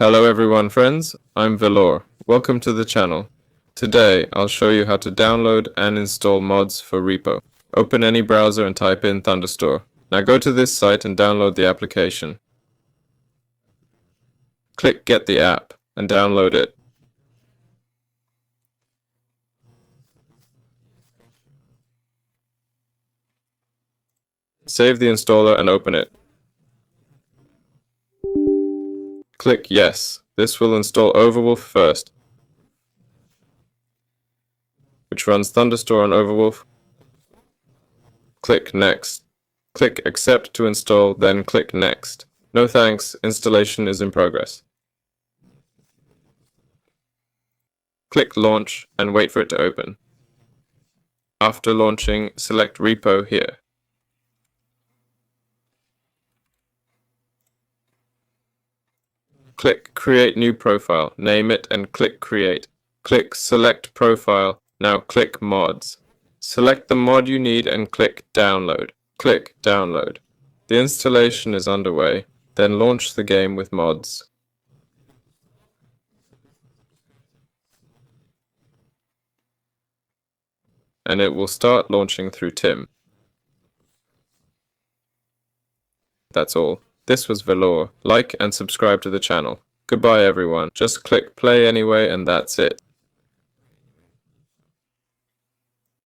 Hello everyone friends, I'm Velour. Welcome to the channel. Today I'll show you how to download and install mods for R.E.P.O. Open any browser and type in Thunderstore. Now go to this site and download the application. Click Get the app and download it. Save the installer and open it. Click Yes. This will install Overwolf first, which runs Thunderstore on Overwolf. Click Next. Click Accept to install, then click Next. No thanks, installation is in progress. Click Launch and wait for it to open. After launching, select R.E.P.O here. Click Create New Profile, name it and click Create. Click Select Profile, now click Mods. Select the mod you need and click Download. Click Download. The installation is underway, then launch the game with mods. And it will start launching through Tim. That's all. This was Velour. Like and subscribe to the channel. Goodbye everyone. Just click play anyway and that's it.